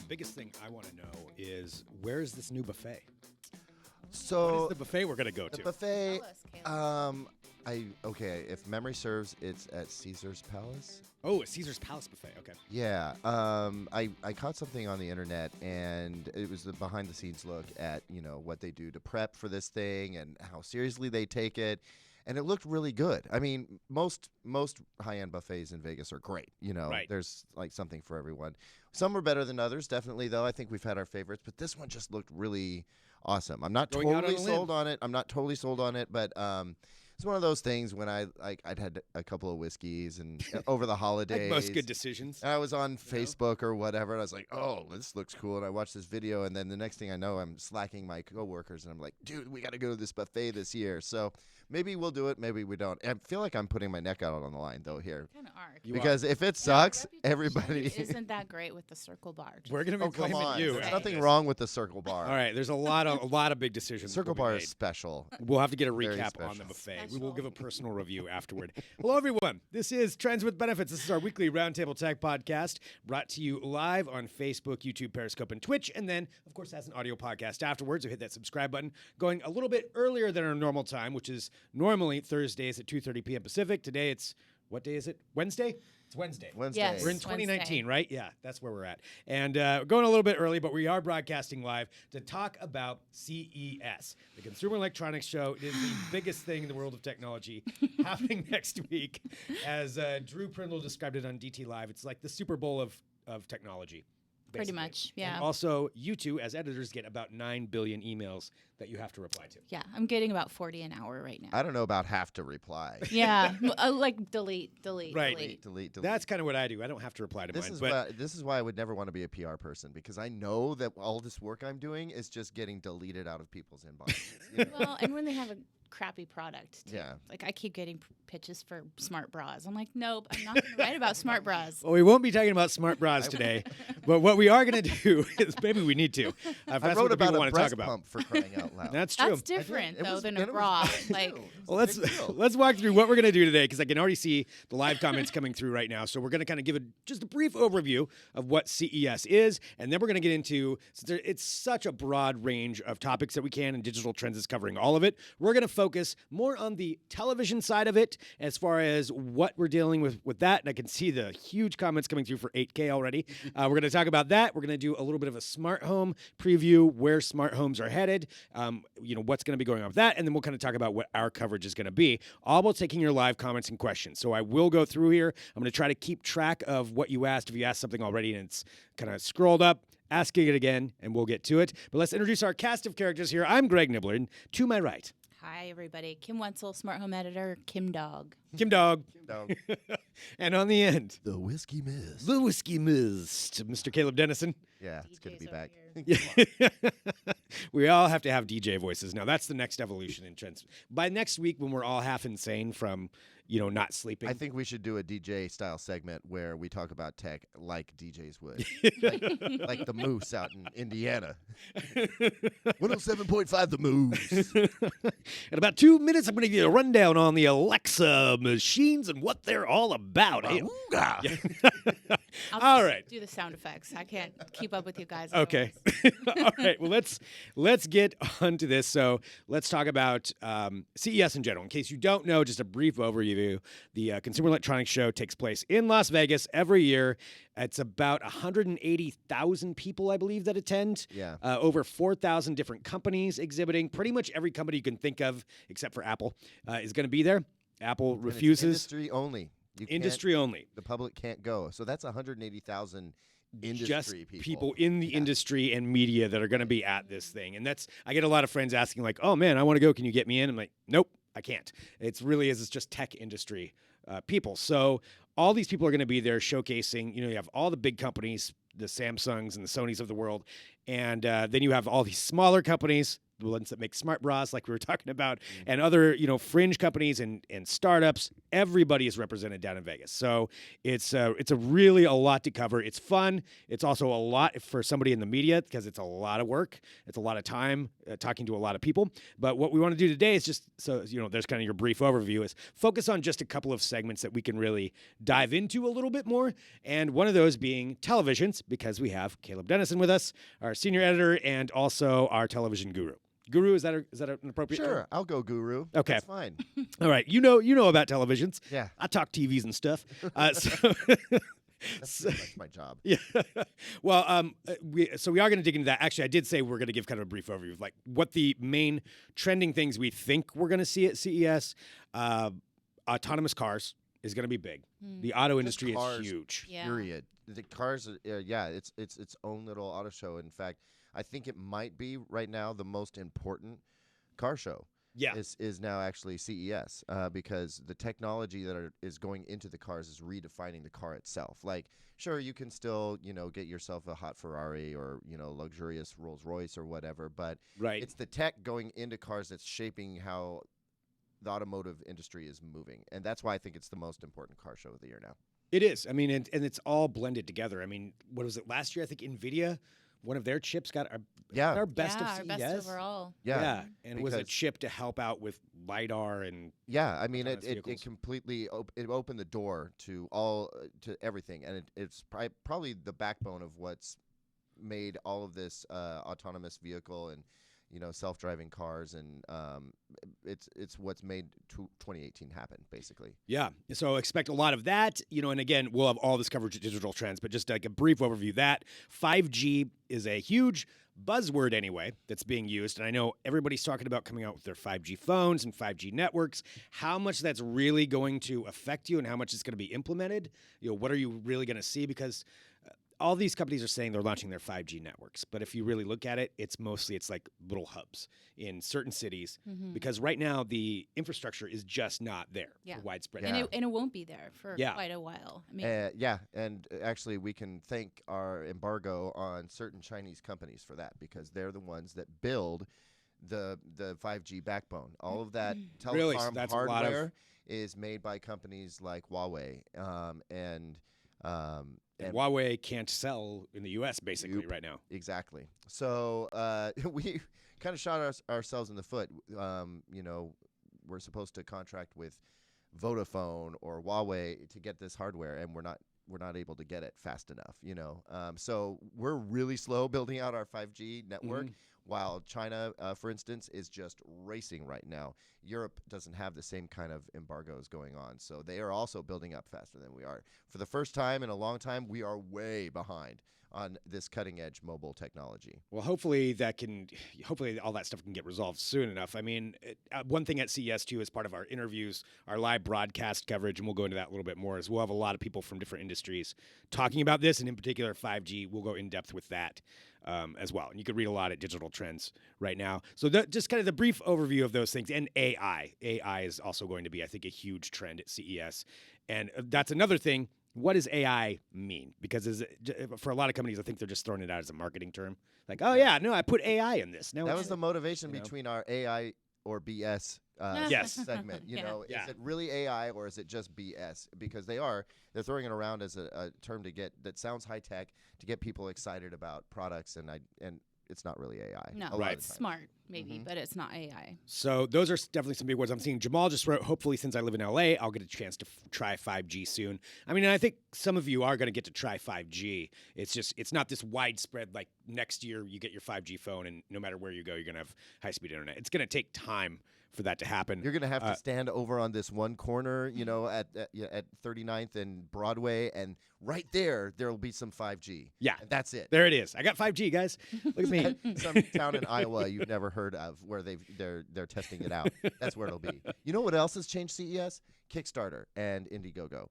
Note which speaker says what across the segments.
Speaker 1: biggest thing I want to know is where is this new buffet?
Speaker 2: So
Speaker 1: What is the buffet we're going to go
Speaker 2: the
Speaker 1: to?
Speaker 2: buffet,
Speaker 3: Tell us, Caleb.
Speaker 2: if memory serves, it's at Caesar's Palace.
Speaker 1: Oh, a Caesar's Palace buffet. Okay.
Speaker 2: Yeah. I caught something on the internet, and it was the behind-the-scenes look at what they do to prep for this thing and how seriously they take it, and it looked really good. I mean, most high-end buffets in Vegas are great.
Speaker 1: Right.
Speaker 2: There's like something for everyone. Some are better than others, definitely. Though I think we've had our favorites, but this one just looked really awesome. I'm not
Speaker 1: Going out
Speaker 2: totally
Speaker 1: on a limb.
Speaker 2: sold on it. I'm not totally sold on it, but it's one of those things when I'd had a couple of whiskeys and over the holidays.
Speaker 1: Like most good decisions.
Speaker 2: I was on Facebook or whatever, and I was like, "Oh, this looks cool." And I watched this video, and then the next thing I know, I'm slacking my coworkers, and I'm like, "Dude, we got to go to this buffet this year." So maybe we'll do it, maybe we don't. I feel like I'm putting my neck out on the line though here,
Speaker 3: Kind of are.
Speaker 1: You
Speaker 2: because if it sucks,
Speaker 3: Reputation
Speaker 2: everybody.
Speaker 3: isn't that great with the circle bar.
Speaker 1: We're going to be
Speaker 2: Oh, come
Speaker 1: blaming
Speaker 2: on!
Speaker 1: you.
Speaker 2: There's
Speaker 1: after
Speaker 2: nothing
Speaker 1: this.
Speaker 2: wrong with the circle bar.
Speaker 1: All right, there's a lot of big decisions.
Speaker 2: Circle
Speaker 1: will be
Speaker 2: bar
Speaker 1: made.
Speaker 2: is special.
Speaker 1: We'll have to get a
Speaker 2: Very
Speaker 1: recap on the
Speaker 2: special.
Speaker 1: buffet. We will
Speaker 3: Special.
Speaker 1: give a personal review afterward. Hello, everyone. This is Trends with Benefits. This is our weekly Roundtable Tech podcast brought to you live on Facebook, YouTube, Periscope, and Twitch. And then, of course, as an audio podcast afterwards. So hit that subscribe button. Going a little bit earlier than our normal time, which is normally Thursdays at 2:30 p.m. Pacific. Today it's, what day is it? Wednesday? It's Wednesday.
Speaker 2: Wednesday.
Speaker 3: Yes.
Speaker 1: We're in
Speaker 3: It's
Speaker 1: 2019, right? Yeah, that's where we're at. And going a little bit early, but we are broadcasting live to talk about CES, the Consumer Electronics Show. It is the biggest thing in the world of technology happening next week. As Drew Prindle described it on DT Live, it's like the Super Bowl of technology.
Speaker 3: Pretty
Speaker 1: basically.
Speaker 3: much, yeah.
Speaker 1: And also, you two, as editors, get about 9 billion emails that you have to reply to.
Speaker 3: Yeah, I'm getting about 40 an hour right now.
Speaker 2: I don't know about have to reply.
Speaker 3: Yeah, like delete.
Speaker 1: Right.
Speaker 2: Delete.
Speaker 1: That's kind of what I do. I don't have to reply to mine.
Speaker 2: This is why I would never want to be a PR person, because I know that all this work I'm doing is just getting deleted out of people's inboxes.
Speaker 3: Well, and when they have a crappy product, too.
Speaker 2: Yeah.
Speaker 3: Like I keep getting pitches for smart bras. I'm like, nope, I'm not going to write about smart bras.
Speaker 1: Well, we won't be talking about smart bras today, but what we are going to do is maybe we need to. If
Speaker 2: I
Speaker 1: that's
Speaker 2: wrote
Speaker 1: what the
Speaker 2: about
Speaker 1: people
Speaker 2: a
Speaker 1: want to talk
Speaker 2: breast
Speaker 1: about.
Speaker 2: pump for crying out loud.
Speaker 1: That's true.
Speaker 3: That's different,
Speaker 2: It
Speaker 3: though,
Speaker 2: was-
Speaker 3: than
Speaker 2: and
Speaker 3: a
Speaker 2: it was
Speaker 3: bra.
Speaker 2: fun,
Speaker 3: Like,
Speaker 2: too.
Speaker 1: Well, let's walk through what we're going to do today, because I can already see the live comments coming through right now. So we're going to kind of give just a brief overview of what CES is, and then we're going to get into, since it's such a broad range of topics that we can, and digital trends is covering all of it. We're going to focus more on the television side of it, as far as what we're dealing with that. And I can see the huge comments coming through for 8K already. We're going to talk about that. We're going to do a little bit of a smart home preview, where smart homes are headed, what's going to be going on with that. And then we'll kind of talk about what our coverage is going to be, all while taking your live comments and questions. So I will go through here. I'm going to try to keep track of what you asked. If you asked something already and it's kind of scrolled up, asking it again, and we'll get to it. But let's introduce our cast of characters here. I'm Greg Nibbler, and to my right,
Speaker 3: hi, everybody. Kim Wetzel, smart home editor, Kim Dog.
Speaker 1: Kim Dog.
Speaker 2: Dog.
Speaker 1: And on the end,
Speaker 2: The Whiskey Miss.
Speaker 1: the Whiskey Mist, Mr. Caleb Dennison.
Speaker 2: Yeah, it's good to be
Speaker 3: DJ's over
Speaker 2: back.
Speaker 3: here.
Speaker 1: We all have to have DJ voices now. That's the next evolution in trends. By next week, when we're all half insane from, not sleeping.
Speaker 2: I think we should do a DJ style segment where we talk about tech like DJs would. like the Moose out in Indiana. 107.5 The Moose.
Speaker 1: In about 2 minutes, I'm going to give you a rundown on the Alexa machines and what they're all about. Hey,
Speaker 3: I'll
Speaker 1: All
Speaker 3: just
Speaker 1: right.
Speaker 3: do the sound effects. I can't keep up with you guys.
Speaker 1: Okay. All right. Well, let's get on to this. So let's talk about CES in general. In case you don't know, just a brief overview. The Consumer Electronics Show takes place in Las Vegas every year. It's about 180,000 people, I believe, that attend.
Speaker 2: Yeah.
Speaker 1: Over 4,000 different companies exhibiting. Pretty much every company you can think of, except for Apple, is going to be there. Apple
Speaker 2: And it's
Speaker 1: refuses.
Speaker 2: industry only. You can't-
Speaker 1: Industry only.
Speaker 2: The public can't go. So that's 180,000 industry
Speaker 1: Just
Speaker 2: people.
Speaker 1: in the
Speaker 2: Yeah.
Speaker 1: industry and media that are going to be at this thing. And I get a lot of friends asking like, oh man, I want to go. Can you get me in? I'm like, nope, I can't. It's just tech industry people. So all these people are going to be there showcasing, you have all the big companies, the Samsungs and the Sonys of the world. And then you have all these smaller companies, the ones that make smart bras, like we were talking about, and other fringe companies and startups. Everybody is represented down in Vegas, so it's a really a lot to cover. It's fun. It's also a lot for somebody in the media because it's a lot of work. It's a lot of time talking to a lot of people. But what we want to do today is just there's kind of your brief overview is focus on just a couple of segments that we can really dive into a little bit more, and one of those being televisions, because we have Caleb Dennison with us, our senior editor, and also our television guru. Guru, is that an appropriate term?
Speaker 2: Sure, I'll go guru.
Speaker 1: Okay.
Speaker 2: That's fine.
Speaker 1: All right. You know about televisions.
Speaker 2: Yeah.
Speaker 1: I talk TVs and stuff.
Speaker 2: That's pretty much my job.
Speaker 1: Yeah. Well, we are going to dig into that. Actually, I did say we're going to give kind of a brief overview of like what the main trending things we think we're going to see at CES. Autonomous cars is going to be big. The auto industry
Speaker 2: cars,
Speaker 1: is huge.
Speaker 3: Yeah.
Speaker 2: Period. The cars, it's its own little auto show. In fact, I think it might be right now the most important car show.
Speaker 1: Yeah.
Speaker 2: Is now actually CES because the technology that is going into the cars is redefining the car itself. Like, sure, you can still get yourself a hot Ferrari or luxurious Rolls Royce or whatever, but
Speaker 1: Right.
Speaker 2: it's the tech going into cars that's shaping how the automotive industry is moving, and that's why I think it's the most important car show of the year now.
Speaker 1: It is. I mean, and it's all blended together. I mean, what was it last year? I think NVIDIA, one of their chips got our best of
Speaker 3: our
Speaker 1: CES.
Speaker 3: best overall.
Speaker 1: Yeah, and it was a
Speaker 2: because-
Speaker 1: chip to help out with LiDAR and
Speaker 2: Yeah, I mean,
Speaker 1: autonomous
Speaker 2: it
Speaker 1: vehicles.
Speaker 2: completely it opened the door to to everything, and it's probably the backbone of what's made all of this autonomous vehicle and self-driving cars, and it's what's made 2018 happen, basically.
Speaker 1: Yeah. So expect a lot of that, and again, we'll have all this coverage at Digital Trends, but just like a brief overview that 5G is a huge buzzword anyway that's being used. And I know everybody's talking about coming out with their 5G phones and 5G networks. How much that's really going to affect you and how much it's going to be implemented, what are you really going to see? Because all these companies are saying they're launching their 5G networks, but if you really look at it, it's like little hubs in certain cities because right now the infrastructure is just not there for widespread.
Speaker 3: And it won't be there for
Speaker 1: Yeah.
Speaker 3: quite a while. I mean,
Speaker 2: And actually we can thank our embargo on certain Chinese companies for that, because they're the ones that build the 5G backbone. All of that
Speaker 1: Really? So
Speaker 2: telecom
Speaker 1: that's a lot of-
Speaker 2: hardware is made by companies like Huawei, and
Speaker 1: Huawei can't sell in the U.S. basically right now.
Speaker 2: Exactly. So we kind of shot ourselves in the foot. We're supposed to contract with Vodafone or Huawei to get this hardware, and we're not able to get it fast enough. So we're really slow building out our 5G network. While China, for instance, is just racing right now. Europe doesn't have the same kind of embargoes going on, so they are also building up faster than we are. For the first time in a long time, we are way behind on this cutting-edge mobile technology.
Speaker 1: Well, hopefully all that stuff can get resolved soon enough. I mean, one thing at CES too, as part of our interviews, our live broadcast coverage, and we'll go into that a little bit more, is we'll have a lot of people from different industries talking about this, and in particular 5G. We'll go in depth with that as well. And you can read a lot at Digital Trends right now. So just kind of the brief overview of those things. And AI. AI is also going to be, I think, a huge trend at CES. And that's another thing. What does AI mean? Because for a lot of companies, I think they're just throwing it out as a marketing term. Like, oh, yeah, no, I put AI in this. Now
Speaker 2: That was the motivation between our AI or BS
Speaker 1: Yes.
Speaker 2: segment.
Speaker 1: Yeah.
Speaker 2: Is it really AI or is it just BS? Because they're throwing it around as a term that sounds high tech to get people excited about products, and it's not really AI.
Speaker 3: no,
Speaker 2: a lot of
Speaker 3: it's
Speaker 2: the time.
Speaker 3: smart maybe, but it's not AI.
Speaker 1: So those are definitely some big words. I'm seeing Jamal just wrote, hopefully since I live in LA, I'll get a chance to try 5G soon. I mean, I think some of you are going to get to try 5G. It's not this widespread, like next year you get your 5G phone and no matter where you go, you're going to have high-speed internet. It's going to take time for that to happen.
Speaker 2: You're going to have to stand over on this one corner, at 39th and Broadway, and right there will be some 5G.
Speaker 1: Yeah.
Speaker 2: And that's it.
Speaker 1: There it is. I got 5G, guys. Look at me.
Speaker 2: Some town in Iowa you've never heard of where they're testing it out. That's where it'll be. You know what else has changed CES? Kickstarter and Indiegogo.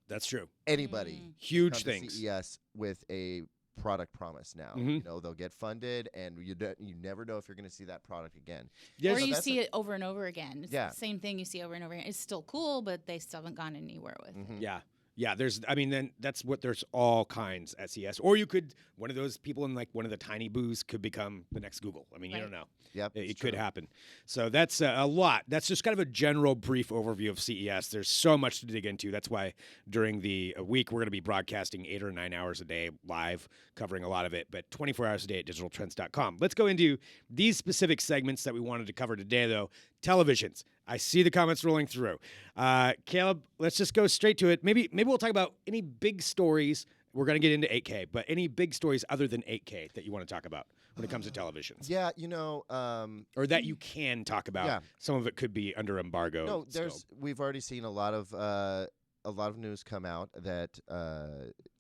Speaker 1: That's true.
Speaker 2: Anybody
Speaker 1: Huge
Speaker 2: come to
Speaker 1: things.
Speaker 2: CES with a product promise now. They'll get funded, and you never know if you're going to see that product again.
Speaker 3: Or
Speaker 2: So
Speaker 3: you
Speaker 2: that's
Speaker 3: see it over and over again. It's
Speaker 2: Yeah.
Speaker 3: the same thing you see over and over again. It's still cool, but they still haven't gone anywhere with it.
Speaker 1: Yeah. Yeah, then there's all kinds at CES. Or you could, one of those people in like one of the tiny booths could become the next Google. I mean, you don't know.
Speaker 2: Yep,
Speaker 1: It could happen. So that's a lot. That's just kind of a general brief overview of CES. There's so much to dig into. That's why during the week, we're going to be broadcasting 8 or 9 hours a day live, covering a lot of it, but 24 hours a day at digitaltrends.com. Let's go into these specific segments that we wanted to cover today, though. Televisions. I see the comments rolling through. Caleb, let's just go straight to it. Maybe we'll talk about any big stories. We're going to get into 8K, but any big stories other than 8K that you want to talk about when it comes to televisions?
Speaker 2: Yeah,
Speaker 1: or that you can talk about.
Speaker 2: Yeah.
Speaker 1: Some of it could be under embargo.
Speaker 2: No, we've already seen a lot of news come out that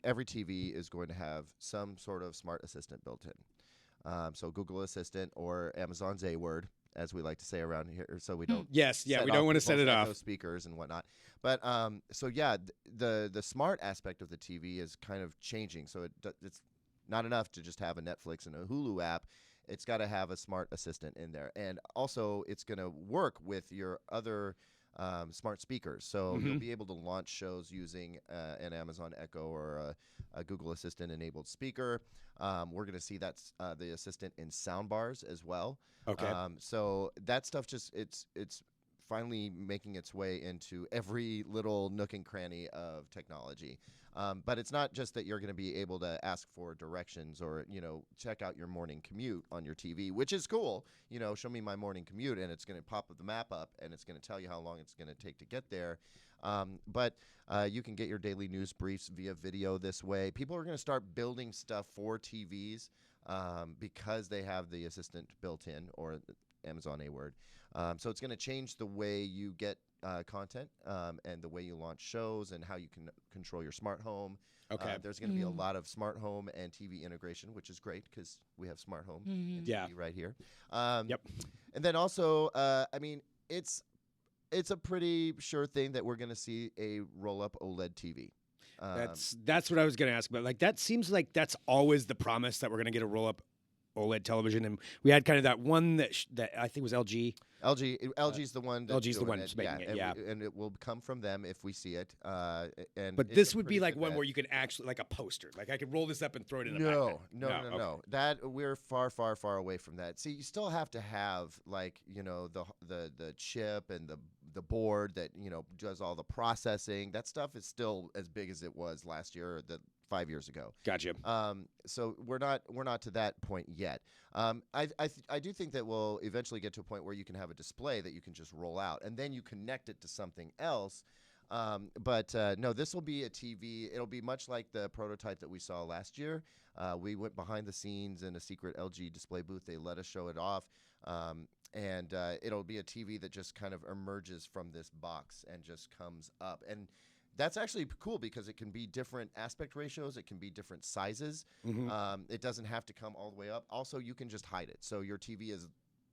Speaker 2: every TV is going to have some sort of smart assistant built in. So Google Assistant or Amazon's A word, as we like to say around here, so we don't.
Speaker 1: Yes, yeah, we don't want to set it off.
Speaker 2: Speakers and whatnot. But the smart aspect of the TV is kind of changing. So it's not enough to just have a Netflix and a Hulu app. It's got to have a smart assistant in there, and also it's going to work with your other smart speakers. So you'll be able to launch shows using an Amazon Echo or a Google Assistant enabled speaker. We're going to see that's the assistant in sound bars as well.
Speaker 1: Okay.
Speaker 2: So that stuff it's finally making its way into every little nook and cranny of technology. But it's not just that you're going to be able to ask for directions or, check out your morning commute on your TV, which is cool. Show me my morning commute, and it's going to pop the map up, and it's going to tell you how long it's going to take to get there. But you can get your daily news briefs via video this way. People are going to start building stuff for TVs because they have the assistant built in, or Amazon A word. So it's going to change the way you get content and the way you launch shows and how you can control your smart home.
Speaker 1: Okay.
Speaker 2: There's going to be a lot of smart home and TV integration, which is great because we have smart home and TV right here.
Speaker 1: Yep.
Speaker 2: And then also, it's a pretty sure thing that we're going to see a roll-up OLED TV.
Speaker 1: That's what I was going to ask about. Like, that seems like that's always the promise, that we're going to get a roll-up OLED television, and we had kind of that one that I think was LG.
Speaker 2: LG's the one.
Speaker 1: LG's the one that's making it. Yeah,
Speaker 2: and it will come from them if we see it.
Speaker 1: But this would be like one where you could actually, like a poster. Like, I could roll this up and throw it in a backpack.
Speaker 2: No.
Speaker 1: Okay.
Speaker 2: That we're far away from that. See, you still have to have the chip and the board that does all the processing. That stuff is still as big as it was last year or 5 years ago.
Speaker 1: Gotcha.
Speaker 2: So we're not to that point yet. I do think that we'll eventually get to a point where you can have a display that you can just roll out, and then you connect it to something else. But no, this will be a TV. It'll be much like the prototype that we saw last year. We went behind the scenes in a secret LG display booth. They let us show it off. And it'll be a TV that just kind of emerges from this box and just comes up. And that's actually cool because it can be different aspect ratios. It can be different sizes. It doesn't have to come all the way up. Also, you can just hide it. So your TV is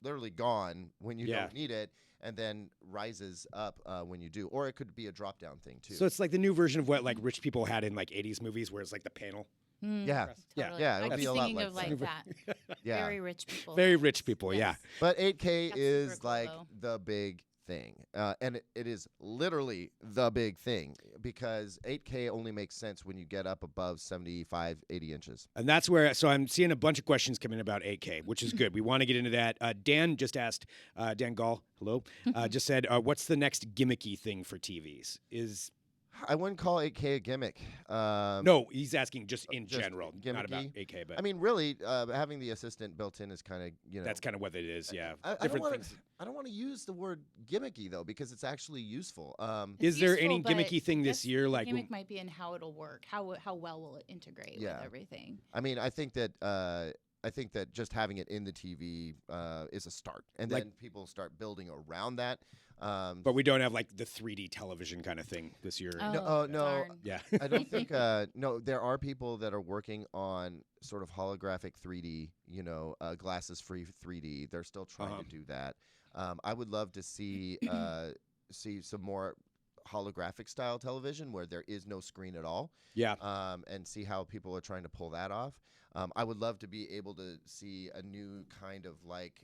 Speaker 2: literally gone when you don't need it, and then rises up when you do. Or it could be a drop-down thing, too.
Speaker 1: So it's like the new version of what like rich people had in like 80s movies, where it's like the panel.
Speaker 2: Yeah.
Speaker 3: Totally.
Speaker 2: Yeah.
Speaker 3: I
Speaker 2: It'll
Speaker 3: keep
Speaker 2: be a lot
Speaker 3: thinking of
Speaker 2: like
Speaker 3: like that.
Speaker 2: Yeah.
Speaker 3: Very rich people.
Speaker 1: Very rich people,
Speaker 3: Yes.
Speaker 2: But 8K
Speaker 3: That's
Speaker 2: is
Speaker 3: super cool,
Speaker 2: like
Speaker 3: though.
Speaker 2: the big thing. And it is literally the big thing because 8K only makes sense when you get up above 75, 80 inches.
Speaker 1: And that's where, so I'm seeing a bunch of questions coming about 8K, which is good. We want to get into that. Dan just asked, Dan Gall, hello, just said, what's the next gimmicky thing for TVs?
Speaker 2: I wouldn't call 8K a gimmick.
Speaker 1: No, he's asking just in
Speaker 2: just
Speaker 1: general, not about 8K. But
Speaker 2: I mean, really, having the assistant built in is kind of,
Speaker 1: that's kind of what it is, yeah.
Speaker 2: I don't want to use the word gimmicky, though, because it's actually useful.
Speaker 1: Is there
Speaker 3: useful,
Speaker 1: any
Speaker 3: but
Speaker 1: gimmicky thing this year? Like,
Speaker 3: gimmick might be in how it'll work. How well will it integrate with everything?
Speaker 2: I mean, I think that just having it in the TV is a start, and then people start building around that.
Speaker 1: But we don't have like the 3D television kind of thing this year.
Speaker 3: Oh,
Speaker 2: no.
Speaker 3: darn.
Speaker 1: Yeah.
Speaker 2: I don't think. No, there are people that are working on sort of holographic 3D, glasses-free 3D. They're still trying to do that. I would love to see some more holographic style television where there is no screen at all.
Speaker 1: Yeah.
Speaker 2: And see how people are trying to pull that off. I would love to be able to see a new kind of like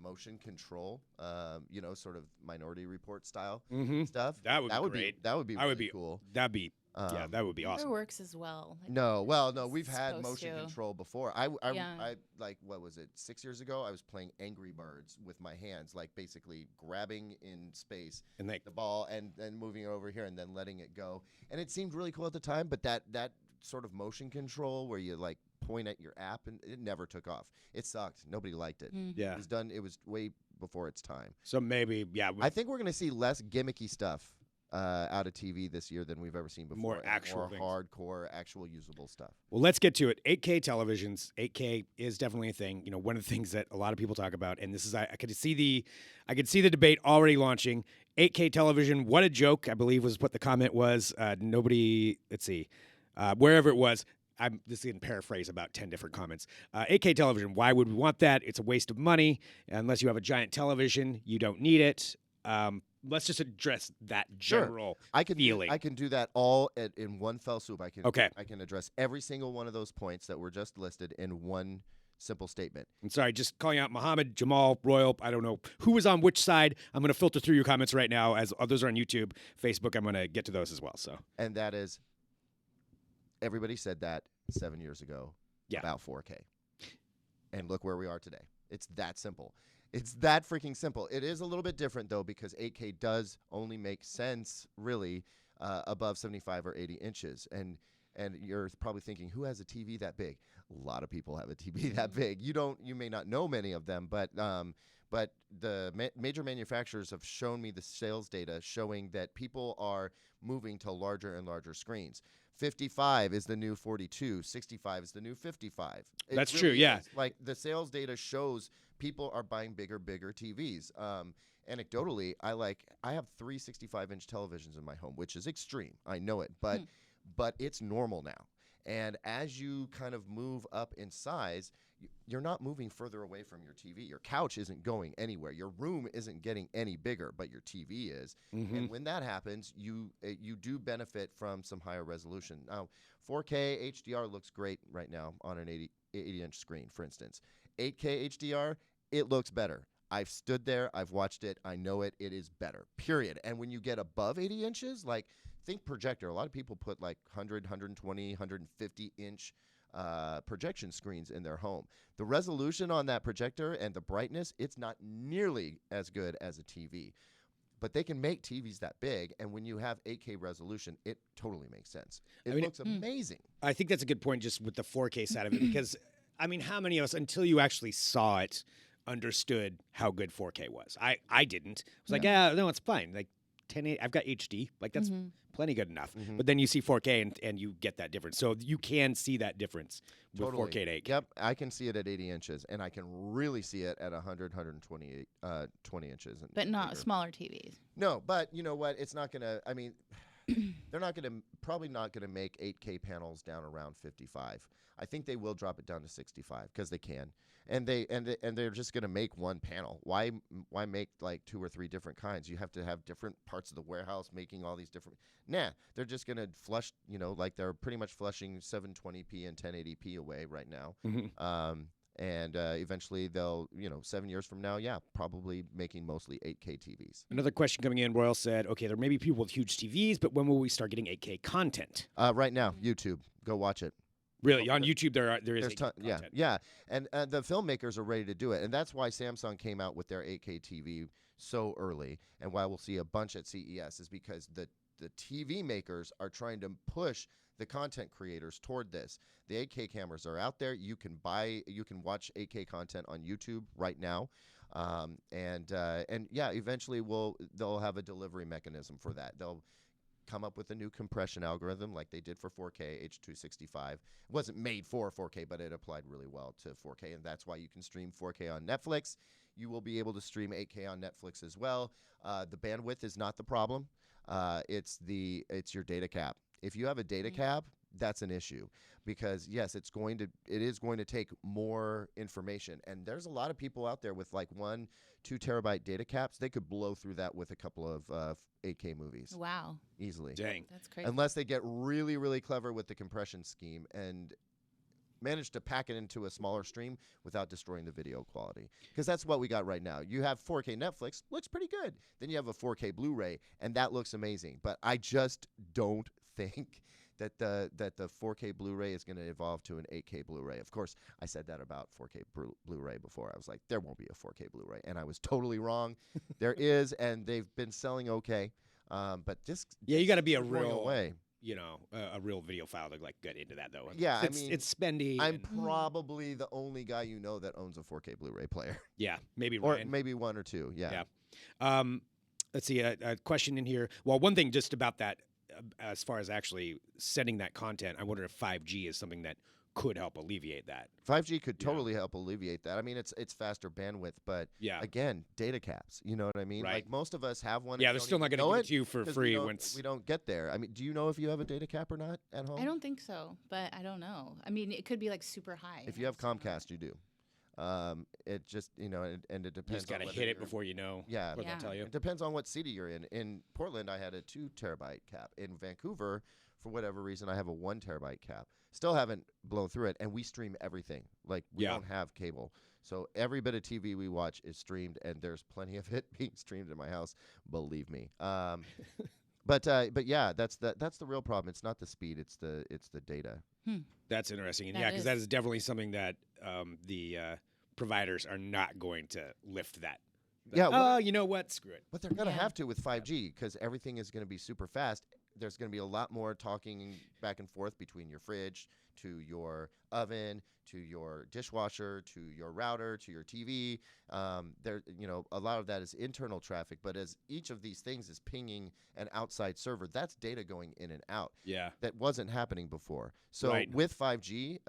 Speaker 2: motion control, sort of Minority Report style stuff.
Speaker 1: That would be great.
Speaker 2: That would be really cool.
Speaker 1: That'd be Yeah, that would be
Speaker 3: Never
Speaker 1: awesome.
Speaker 3: works as well. Like,
Speaker 2: No, well, no,
Speaker 3: it's
Speaker 2: we've had
Speaker 3: supposed
Speaker 2: motion
Speaker 3: to.
Speaker 2: control before.
Speaker 3: Yeah.
Speaker 2: I like, what was it, 6 years ago? I was playing Angry Birds with my hands, like basically grabbing in space
Speaker 1: And
Speaker 2: the ball and then moving it over here and then letting it go. And it seemed really cool at the time, but that sort of motion control where you like point at your app, and it never took off. It sucked. Nobody liked it.
Speaker 1: yeah.
Speaker 2: It was done. It was way before its time.
Speaker 1: So maybe, yeah,
Speaker 2: I think we're going to see less gimmicky stuff out of TV this year than we've ever seen before.
Speaker 1: More
Speaker 2: and
Speaker 1: actual
Speaker 2: more
Speaker 1: things.
Speaker 2: hardcore, actual usable stuff.
Speaker 1: Well, let's get to it. 8K televisions. 8K is definitely a thing. You know, one of the things that a lot of people talk about, and this is I could see the debate already launching. 8K television, what a joke! I believe was what the comment was. Nobody. Let's see, wherever it was. This is in paraphrase about 10 different comments. 8K television. Why would we want that? It's a waste of money. Unless you have a giant television, you don't need it. Let's just address that general feeling.
Speaker 2: I can do that all in one fell swoop. I can address every single one of those points that were just listed in one simple statement.
Speaker 1: I'm sorry, just calling out Muhammad, Jamal, Royal. I don't know who was on which side. I'm going to filter through your comments right now. As others are on YouTube, Facebook, I'm going to get to those as well. So,
Speaker 2: and that is, everybody said that 7 years ago about 4K. And look where we are today. It's that simple. It's that freaking simple. It is a little bit different, though, because 8K does only make sense, really, above 75 or 80 inches. And you're probably thinking, who has a TV that big? A lot of people have a TV that big. You may not know many of them, but the major manufacturers have shown me the sales data showing that people are moving to larger and larger screens. 55 is the new 42. 65 is the new 55.
Speaker 1: That's true, yeah.
Speaker 2: Like, the sales data shows people are buying bigger TVs. Anecdotally, I have 3 65-inch televisions in my home, which is extreme. I know it, but it's normal now. And as you kind of move up in size, you're not moving further away from your TV. Your couch isn't going anywhere. Your room isn't getting any bigger, but your TV is.
Speaker 1: Mm-hmm.
Speaker 2: And when that happens, you do benefit from some higher resolution. Now, 4K HDR looks great right now on an 80-inch screen, for instance. 8K HDR, it looks better. I've stood there. I've watched it. I know it. It is better, period. And when you get above 80 inches, like, think projector. A lot of people put like 100, 120, 150-inch projection screens in their home. The resolution on that projector and the brightness, it's not nearly as good as a TV. But they can make TVs that big, and when you have 8K resolution, it totally makes sense. It looks amazing.
Speaker 1: I think that's a good point just with the 4K side of it because, I mean, how many of us, until you actually saw it, understood how good 4K was? I didn't. I was like, yeah, no, it's fine. Like, 1080, I've got HD. Like, that's plenty good enough.
Speaker 2: Mm-hmm.
Speaker 1: But then you see 4K and you get that difference. So you can see that difference with 4K to 8K.
Speaker 2: Yep, I can see it at 80 inches, and I can really see it at 100, 120 20 inches.
Speaker 3: But not
Speaker 2: bigger.
Speaker 3: smaller TVs.
Speaker 2: No, but you know what? It's not going to, I mean, they're probably not going to make 8K panels down around 55. I think they will drop it down to 65 because they can. And they're just going to make one panel. Why make like 2 or 3 different kinds? You have to have different parts of the warehouse making all these different. Nah, they're just going to flush, like they're pretty much flushing 720p and 1080p away right now.
Speaker 1: Mm-hmm.
Speaker 2: And eventually they'll, 7 years from now, probably making mostly 8K TVs.
Speaker 1: Another question coming in, Royal said, okay, there may be people with huge TVs, but when will we start getting 8K content?
Speaker 2: Right now, YouTube. Go watch it.
Speaker 1: Really, on YouTube there is 8K content.
Speaker 2: Yeah, and the filmmakers are ready to do it, and that's why Samsung came out with their 8K TV so early, and why we'll see a bunch at CES is because the TV makers are trying to push the content creators toward this. The 8K cameras are out there. You can watch 8K content on YouTube right now, and eventually they'll have a delivery mechanism for that. They'll come up with a new compression algorithm like they did for 4K H.265. It wasn't made for 4K, but it applied really well to 4K, and that's why you can stream 4K on Netflix. You will be able to stream 8K on Netflix as well. The bandwidth is not the problem. It's your data cap. If you have a data cap, that's an issue because yes, it is going to take more information, and there's a lot of people out there with like 1-2 terabyte data caps. They could blow through that with a couple of 8K movies.
Speaker 3: Wow,
Speaker 2: easily.
Speaker 1: Dang,
Speaker 3: that's crazy.
Speaker 2: Unless they get really, really clever with the compression scheme and manage to pack it into a smaller stream without destroying the video quality. Because that's what we got right now. You have 4K Netflix, looks pretty good. Then you have a 4K Blu-ray, and that looks amazing. But I just don't think that the 4K Blu-ray is going to evolve to an 8K Blu-ray. Of course, I said that about 4K Blu-ray before. I was like, there won't be a 4K Blu-ray, and I was totally wrong. There is, and they've been selling okay, but just
Speaker 1: you got to be a
Speaker 2: they're going
Speaker 1: real,
Speaker 2: away.
Speaker 1: a real video file to like get into that though.
Speaker 2: Yeah, I
Speaker 1: it's,
Speaker 2: mean,
Speaker 1: it's spendy.
Speaker 2: I'm
Speaker 1: and-
Speaker 2: probably the only guy you know that owns a 4K Blu-ray player,
Speaker 1: yeah, maybe
Speaker 2: or
Speaker 1: Ryan.
Speaker 2: maybe one or two. Yeah.
Speaker 1: Let's see a question in here. Well, one thing just about that, as far as actually sending that content, I wonder if 5G is something that could help alleviate that.
Speaker 2: 5G could
Speaker 1: Yeah.
Speaker 2: totally help alleviate that. I mean, it's faster bandwidth, but
Speaker 1: Yeah.
Speaker 2: again, data caps. You know what I mean?
Speaker 1: Right.
Speaker 2: Like most of us have one.
Speaker 1: Yeah,
Speaker 2: and
Speaker 1: they're
Speaker 2: don't
Speaker 1: still not
Speaker 2: even
Speaker 1: going to
Speaker 2: know
Speaker 1: give
Speaker 2: it
Speaker 1: it to you for
Speaker 2: 'cause
Speaker 1: free
Speaker 2: we don't get there. I mean, do you know if you have a data cap or not at home?
Speaker 3: I don't think so, but I don't know. I mean, it could be like super high.
Speaker 2: If you have
Speaker 3: so-
Speaker 2: Comcast, you do. It just and it depends.
Speaker 1: You just got to
Speaker 2: on whether
Speaker 1: hit it
Speaker 2: you're-
Speaker 1: before you know
Speaker 2: Yeah.
Speaker 1: what
Speaker 3: Yeah.
Speaker 1: they'll tell you.
Speaker 2: It depends on what city you're in. In Portland, I had a 2 terabyte cap. In Vancouver, for whatever reason, I have a 1 terabyte cap. Still haven't blown through it, and we stream everything. Like we
Speaker 1: Yeah.
Speaker 2: don't have cable, so every bit of TV we watch is streamed, and there's plenty of it being streamed in my house. Believe me. But yeah, that's the real problem. It's not the speed; it's the data.
Speaker 1: That's interesting. And
Speaker 3: That
Speaker 1: yeah, because that
Speaker 3: is.
Speaker 1: is definitely something that the providers are not going to lift that.
Speaker 2: Yeah,
Speaker 1: Oh, you know what? Screw it.
Speaker 2: But they're going to
Speaker 3: Yeah.
Speaker 2: have to with 5G because everything is going to be super fast. There's going to be a lot more talking back and forth between your fridge to your oven to your dishwasher to your router to your TV. A lot of that is internal traffic. But as each of these things is pinging an outside server, that's data going in and out.
Speaker 1: Yeah.
Speaker 2: That wasn't happening before. So
Speaker 1: Right.
Speaker 2: with 5G,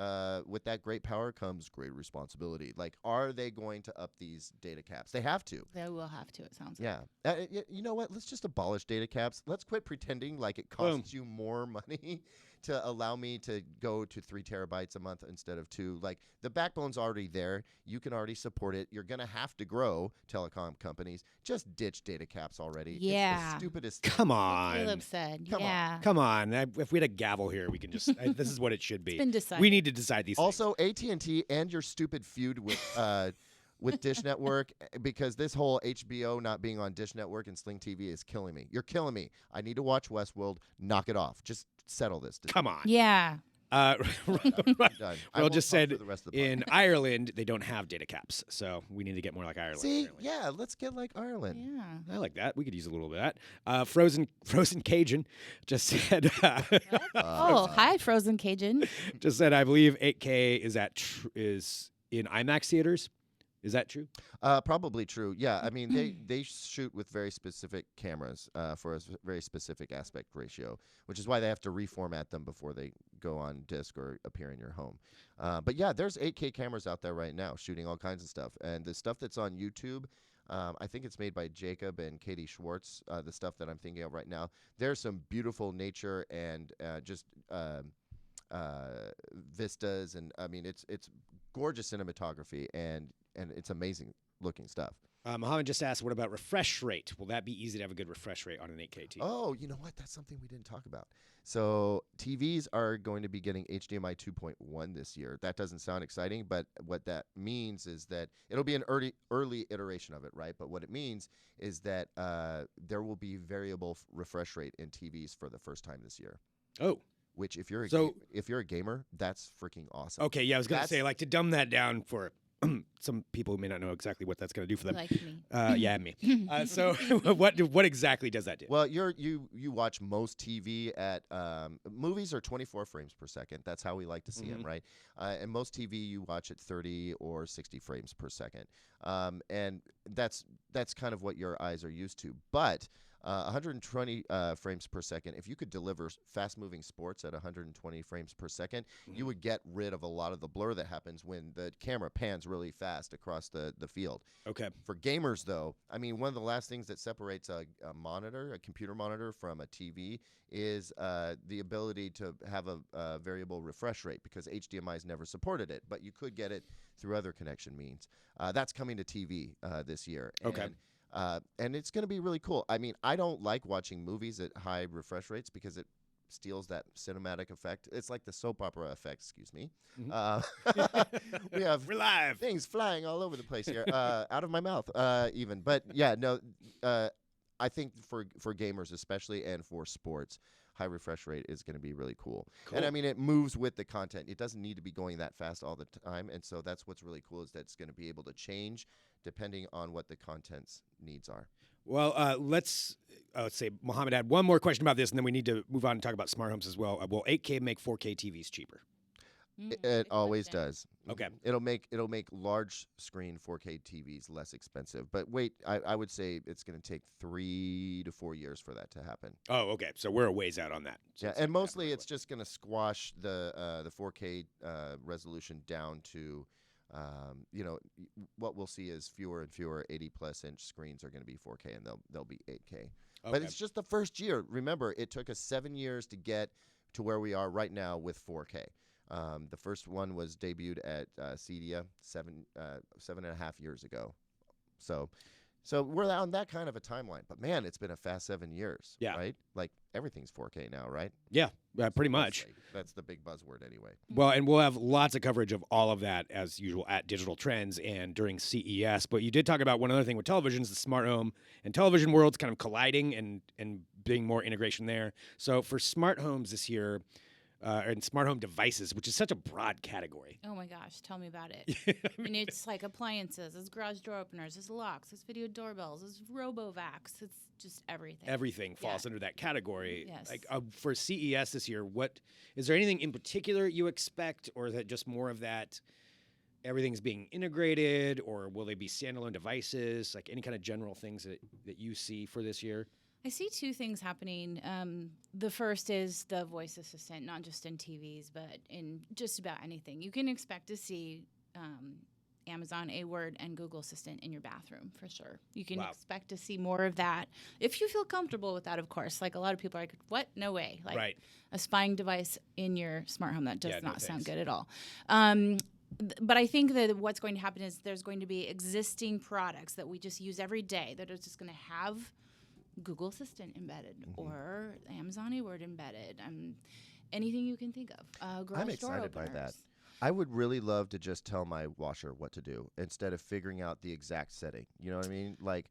Speaker 2: with that great power comes great responsibility. Like, are they going to up these data caps? They have to.
Speaker 3: They will have to, it sounds like.
Speaker 2: Yeah. You know what? Let's just abolish data caps. Let's quit pretending like it costs you more money to allow me to go to 3 terabytes a month instead of 2. Like, the backbone's already there. You can already support it. You're going to have to grow, telecom companies. Just ditch data caps already. It's
Speaker 3: Yeah.
Speaker 2: the stupidest thing.
Speaker 1: Come on.
Speaker 3: Caleb said.
Speaker 2: Come on.
Speaker 3: yeah.
Speaker 1: Come on. If we had a gavel here, we can just. This is what it should be.
Speaker 3: It's been decided.
Speaker 1: We need to decide these
Speaker 2: Also, AT&T and your stupid feud with Dish Network, because this whole HBO not being on Dish Network and Sling TV is killing me. You're killing me. I need to watch Westworld. Knock it off. Just settle this.
Speaker 1: things. Come on.
Speaker 3: Yeah.
Speaker 2: Done. I
Speaker 1: Well,
Speaker 2: won't
Speaker 1: just
Speaker 2: talk
Speaker 1: said
Speaker 2: for the rest of the
Speaker 1: in Ireland they don't have data caps, so we need to get more like Ireland.
Speaker 2: See,
Speaker 1: apparently.
Speaker 2: yeah, let's get like Ireland.
Speaker 3: Yeah.
Speaker 1: I like that. We could use a little bit of that. Frozen Cajun just said.
Speaker 3: Oh, hi, Frozen Cajun.
Speaker 1: Just said. I believe 8K is in IMAX theaters. Is that true?
Speaker 2: Probably true. Yeah, I mean they shoot with very specific cameras for a very specific aspect ratio, which is why they have to reformat them before they go on disc or appear in your home. But yeah, there's 8K cameras out there right now shooting all kinds of stuff, and the stuff that's on YouTube. I think it's made by Jacob and Katie Schwartz. The stuff that I'm thinking of right now. There's some beautiful nature and just vistas, and I mean it's gorgeous cinematography and it's amazing looking stuff.
Speaker 1: Mohammed just asked, what about refresh rate? Will that be easy to have a good refresh rate on an 8K TV?
Speaker 2: Oh, you know what? That's something we didn't talk about. So TVs are going to be getting HDMI 2.1 this year. That doesn't sound exciting, but what that means is that it'll be an early iteration of it, right? But what it means is that there will be variable refresh rate in TVs for the first time this year.
Speaker 1: Oh,
Speaker 2: Which, if you're a gamer, that's freaking awesome.
Speaker 1: okay. Yeah, I was going to
Speaker 2: That's-
Speaker 1: say, like, to dumb that down for some people who may not know exactly what that's going to do for them.
Speaker 3: Like me.
Speaker 1: Yeah, me. So what exactly does that do?
Speaker 2: Well, you watch most TV at movies are 24 frames per second. That's how we like to see them, right? And most TV you watch at 30 or 60 frames per second, and that's kind of what your eyes are used to. But 120 frames per second. If you could deliver fast-moving sports at 120 frames per second, you would get rid of a lot of the blur that happens when the camera pans really fast across the field.
Speaker 1: Okay.
Speaker 2: For gamers, though, I mean, one of the last things that separates a computer monitor from a TV is the ability to have a variable refresh rate, because HDMI's never supported it, but you could get it through other connection means. That's coming to TV this year.
Speaker 1: Okay.
Speaker 2: And it's going to be really cool. I mean, I don't like watching movies at high refresh rates because it steals that cinematic effect. It's like the soap opera effect, excuse me. We have
Speaker 1: We're live.
Speaker 2: things flying all over the place here, out of my mouth even. But yeah, no, I think for gamers especially and for sports, high refresh rate is going to be really cool.
Speaker 1: Cool.
Speaker 2: And I mean, it moves with the content. It doesn't need to be going that fast all the time. And so that's what's really cool is that it's going to be able to change depending on what the content's needs are.
Speaker 1: Well, let's say Mohammed had one more question about this, and then we need to move on and talk about smart homes as well. Will 8K make 4K TVs cheaper?
Speaker 2: It
Speaker 3: Good
Speaker 2: always
Speaker 3: question.
Speaker 2: does.
Speaker 1: Okay.
Speaker 2: It'll make large screen 4K TVs less expensive. But wait, I would say it's going to take 3 to 4 years for that to happen.
Speaker 1: Oh, okay. So we're a ways out on that. So
Speaker 2: Yeah,
Speaker 1: it's
Speaker 2: and
Speaker 1: not
Speaker 2: mostly
Speaker 1: happening
Speaker 2: it's just going to squash the 4K resolution down to, what we'll see is fewer and fewer 80+ inch screens are going to be 4K, and they'll be 8K.
Speaker 1: right
Speaker 2: But
Speaker 1: away.
Speaker 2: it's just the first year. Remember, it took us 7 years to get to where we are right now with 4K. The first one was debuted at CES 7.5 years ago. So we're on that kind of a timeline. But man, it's been a fast 7 years.
Speaker 1: Yeah.
Speaker 2: Right? Like everything's 4K now, right?
Speaker 1: Yeah, pretty much.
Speaker 2: Mostly. That's the big buzzword anyway.
Speaker 1: Well, and we'll have lots of coverage of all of that as usual at Digital Trends and during CES. But you did talk about one other thing with televisions, the smart home and television worlds kind of colliding and being more integration there. So for smart homes this year, and smart home devices, which is such a broad category.
Speaker 3: Oh my gosh, tell me about it. I mean, it's like appliances, it's garage door openers, it's locks, it's video doorbells, it's RoboVacs, it's just everything.
Speaker 1: Everything falls under that category.
Speaker 3: Yes.
Speaker 1: Like for CES this year, what is there anything in particular you expect, or is it just more of that? Everything's being integrated, or will they be standalone devices? Like any kind of general things that you see for this year?
Speaker 3: I see two things happening. The first is the voice assistant, not just in TVs, but in just about anything. You can expect to see Amazon AWord and Google Assistant in your bathroom for sure. You can expect to see more of that if you feel comfortable with that, of course. Like a lot of people are like, what? No way. Like a spying device in your smart home, that does not sound good at all. But I think that what's going to happen is there's going to be existing products that we just use every day that are just going to have Google Assistant embedded or Amazon AWord embedded. Anything you can think of.
Speaker 2: I'm excited by that. I would really love to just tell my washer what to do instead of figuring out the exact setting. You know what I mean? Like,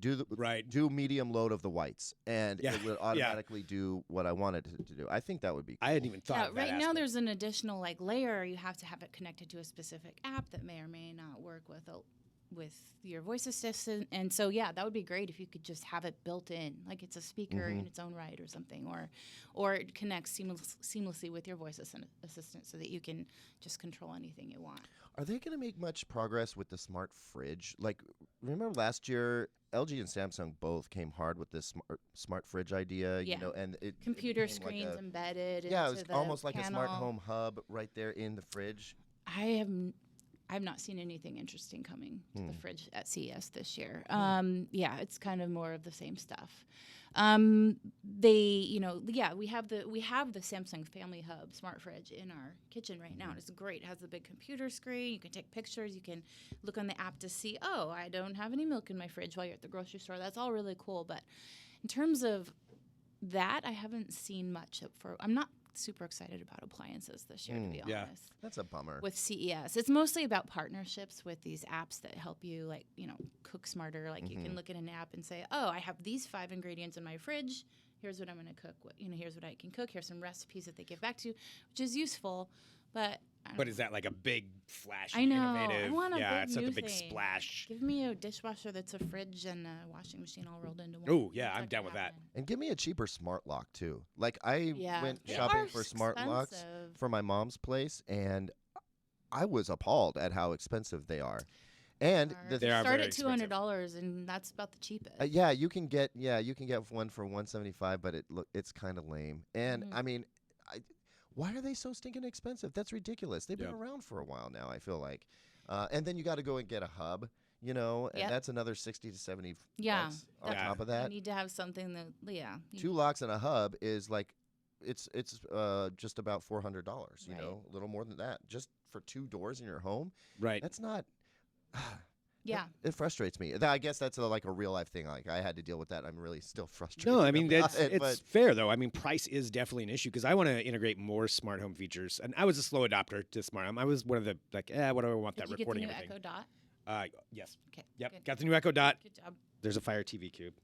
Speaker 2: do medium load of the whites, and it will automatically do what I wanted it to do. I think that would be cool.
Speaker 1: I hadn't even thought of that
Speaker 3: right now
Speaker 1: aspect.
Speaker 3: there's an additional layer. You have to have it connected to a specific app that may or may not work with your voice assistant. And so, that would be great if you could just have it built in, like it's a speaker in its own right or something, or it connects seamlessly with your voice assistant so that you can just control anything you want.
Speaker 2: Are they going to make much progress with the smart fridge? Like, remember last year, LG and Samsung both came hard with this smart fridge idea, and it
Speaker 3: computer
Speaker 2: it became
Speaker 3: screens
Speaker 2: like
Speaker 3: embedded.
Speaker 2: Yeah, it was
Speaker 3: into the
Speaker 2: almost like
Speaker 3: panel.
Speaker 2: a smart home hub right there in the fridge.
Speaker 3: I've not seen anything interesting coming to the fridge at CES this year. It's kind of more of the same stuff. We have the Samsung Family Hub smart fridge in our kitchen right now, and it's great. It has a big computer screen. You can take pictures. You can look on the app to see, I don't have any milk in my fridge while you're at the grocery store. That's all really cool. But in terms of that, I haven't seen much I'm not super excited about appliances this year, to be honest.
Speaker 2: That's a bummer.
Speaker 3: With CES, it's mostly about partnerships with these apps that help you, cook smarter. Like you can look at an app and say, I have these 5 ingredients in my fridge. Here's what I'm going to cook. Here's what I can cook. Here's some recipes that they give back to you, which is useful. But
Speaker 1: is that like a big, flashy,
Speaker 3: I know.
Speaker 1: innovative?
Speaker 3: I want a big
Speaker 1: it's not
Speaker 3: new
Speaker 1: the big
Speaker 3: thing.
Speaker 1: splash.
Speaker 3: Give me a dishwasher that's a fridge and a washing machine all rolled into one.
Speaker 1: Oh, yeah,
Speaker 3: That's
Speaker 1: I'm
Speaker 3: not
Speaker 1: down
Speaker 3: gonna
Speaker 1: with that.
Speaker 3: happen.
Speaker 2: And give me a cheaper smart lock too. Like I went
Speaker 3: They
Speaker 2: shopping
Speaker 3: are
Speaker 2: for smart locks
Speaker 3: expensive.
Speaker 2: for my mom's place, and I was appalled at how expensive they are. And
Speaker 1: They are
Speaker 3: start
Speaker 1: very
Speaker 3: at $200, and that's about the cheapest.
Speaker 2: you can get one for $175, but it's kind of lame. And I mean, why are they so stinking expensive? That's ridiculous. They've been around for a while now, I feel like. And then you got to go and get a hub, and that's another 60 to 70 bucks on top of that.
Speaker 3: You need to have something that,
Speaker 2: 2 locks and a hub is like, it's just about $400, a little more than that, just for 2 doors in your home.
Speaker 1: Right.
Speaker 2: That's not.
Speaker 3: it
Speaker 2: frustrates me. I guess that's a real life thing. Like I had to deal with that. I'm really still frustrated.
Speaker 1: No, I mean
Speaker 2: about
Speaker 1: it's fair though. I mean, price is definitely an issue because I want to integrate more smart home features, and I was a slow adopter to smart home. I was one of the what do I want
Speaker 3: Did
Speaker 1: that
Speaker 3: you
Speaker 1: recording
Speaker 3: get the new
Speaker 1: everything?
Speaker 3: Echo Dot?
Speaker 1: Yes.
Speaker 3: Okay.
Speaker 1: Yep.
Speaker 3: Good.
Speaker 1: Got the new Echo Dot.
Speaker 3: Good job.
Speaker 1: There's a Fire TV Cube.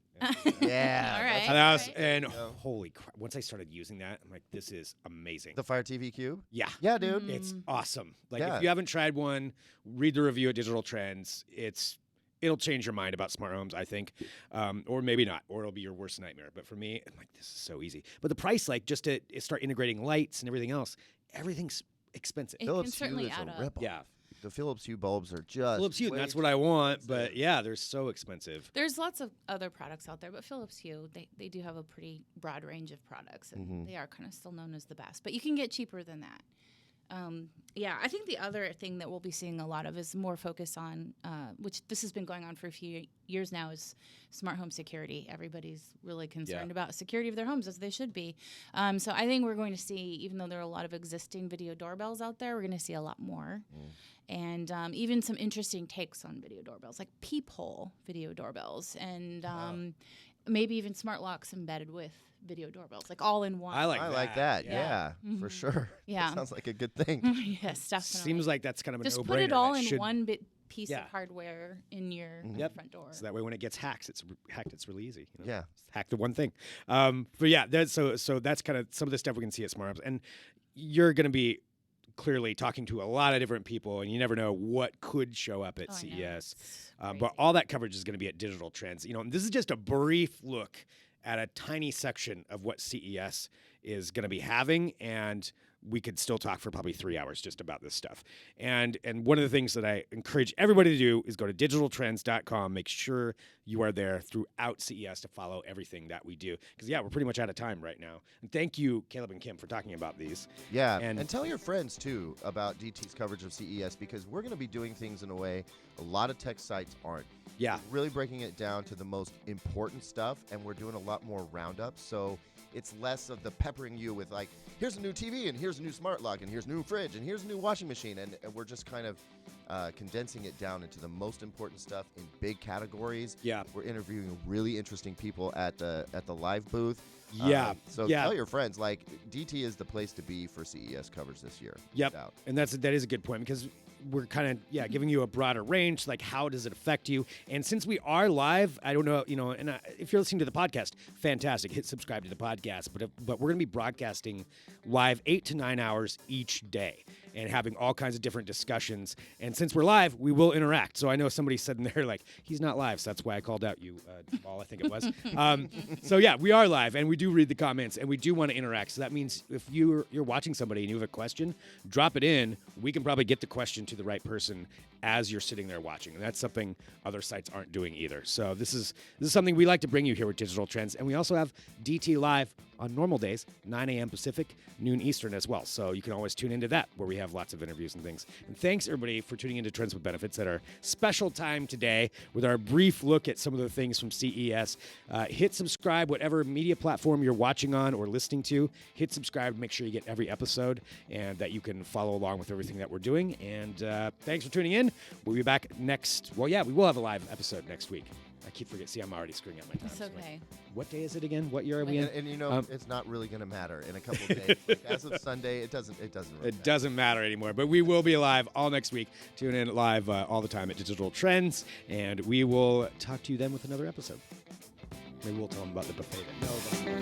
Speaker 2: Yeah,
Speaker 3: All right.
Speaker 2: that's-
Speaker 1: And
Speaker 2: Yeah.
Speaker 1: holy crap! Once I started using that, I'm like, this is amazing.
Speaker 2: The Fire TV Cube.
Speaker 1: Yeah.
Speaker 2: Yeah, dude.
Speaker 1: It's awesome. Like
Speaker 2: Yeah.
Speaker 1: if you haven't tried one, read the review at Digital Trends. It'll change your mind about smart homes, I think, or maybe not, or it'll be your worst nightmare. But for me, I'm like, this is so easy. But the price, like just to start integrating lights and everything else, everything's expensive.
Speaker 3: It
Speaker 2: Philips
Speaker 3: can certainly
Speaker 2: Hue is
Speaker 3: add
Speaker 2: a
Speaker 3: up.
Speaker 2: rip.
Speaker 1: Yeah,
Speaker 2: The Philips Hue bulbs are just
Speaker 1: Philips Hue, and
Speaker 2: way
Speaker 1: that's
Speaker 2: too
Speaker 1: what I want.
Speaker 2: expensive.
Speaker 1: But yeah, they're so expensive.
Speaker 3: There's lots of other products out there, but Philips Hue, they do have a pretty broad range of products, and they are kind of still known as the best. But you can get cheaper than that. Yeah, I think the other thing that we'll be seeing a lot of is more focus on, which this has been going on for a few years now, is smart home security. Everybody's really concerned about security of their homes, as they should be. So I think we're going to see, even though there are a lot of existing video doorbells out there, we're going to see a lot more. And even some interesting takes on video doorbells, like peephole video doorbells, and maybe even smart locks embedded with video doorbells, like all in one.
Speaker 1: I like
Speaker 2: that.
Speaker 1: Yeah.
Speaker 2: Yeah, for sure.
Speaker 3: Yeah.
Speaker 2: That sounds like a good thing.
Speaker 3: Yes, definitely.
Speaker 1: Seems like that's kind of a
Speaker 3: just
Speaker 1: no-brainer.
Speaker 3: put it all
Speaker 1: That
Speaker 3: in
Speaker 1: should-
Speaker 3: one piece
Speaker 1: Yeah.
Speaker 3: of hardware in your front door.
Speaker 1: So that way, when it gets hacked, it's really easy. You know?
Speaker 2: Yeah.
Speaker 1: Just hack the one thing. But yeah, so that's kind of some of the stuff we can see at Smart Homes, and you're going to be clearly talking to a lot of different people, and you never know what could show up at
Speaker 3: Oh, I know.
Speaker 1: CES.
Speaker 3: It's
Speaker 1: But
Speaker 3: crazy.
Speaker 1: all that coverage is going to be at Digital Trends. You know, and this is just a brief look at a tiny section of what CES is going to be having, and we could still talk for probably 3 hours just about this stuff. And one of the things that I encourage everybody to do is go to digitaltrends.com. Make sure you are there throughout CES to follow everything that we do. Because, yeah, we're pretty much out of time right now. And thank you, Caleb and Kim, for talking about these.
Speaker 2: Yeah,
Speaker 1: And-
Speaker 2: and tell your friends too about DT's coverage of CES, because we're going to be doing things in a way a lot of tech sites aren't.
Speaker 1: Yeah.
Speaker 2: We're really breaking it down to the most important stuff, and we're doing a lot more roundups. So it's less of the peppering you with like, here's a new TV, and here's a new smart lock, and here's a new fridge, and here's a new washing machine, and we're just kind of condensing it down into the most important stuff in big categories.
Speaker 1: Yeah.
Speaker 2: We're interviewing really interesting people at the live booth.
Speaker 1: Yeah.
Speaker 2: So
Speaker 1: Yeah.
Speaker 2: tell your friends, like, DT is the place to be for CES coverage this year.
Speaker 1: Yep.
Speaker 2: no doubt.
Speaker 1: And that is a good point, because we're kind of giving you a broader range, like how does it affect you? And since we are live, I don't know, and if you're listening to the podcast, fantastic, hit subscribe to the podcast. But we're going to be broadcasting live 8 to 9 hours each day and having all kinds of different discussions. And since we're live, we will interact. So I know somebody said in there like, he's not live, so that's why I called out you, Paul, I think it was. So yeah, we are live, and we do read the comments, and we do want to interact. So that means if you're watching somebody and you have a question, drop it in. We can probably get the question to the right person as you're sitting there watching. And that's something other sites aren't doing either. So this is something we like to bring you here with Digital Trends. And we also have DT Live on normal days, 9 a.m. Pacific, noon Eastern as well. So you can always tune into that, where we have lots of interviews and things. And thanks, everybody, for tuning into Trends with Benefits at our special time today with our brief look at some of the things from CES. Hit subscribe, whatever media platform you're watching on or listening to. Hit subscribe, make sure you get every episode and that you can follow along with everything that we're doing. And thanks for tuning in. We'll be back next. Well, yeah, we will have a live episode next week. I keep forgetting. See, I'm already screwing up my time.
Speaker 3: It's okay.
Speaker 1: What day is it again? What year are we in?
Speaker 2: And you know, it's not really going to matter in a couple of days. Like, as of Sunday, it doesn't really
Speaker 1: It doesn't matter anymore, but we will be live all next week. Tune in live all the time at Digital Trends, and we will talk to you then with another episode. Maybe we'll tell them about the buffet then. No,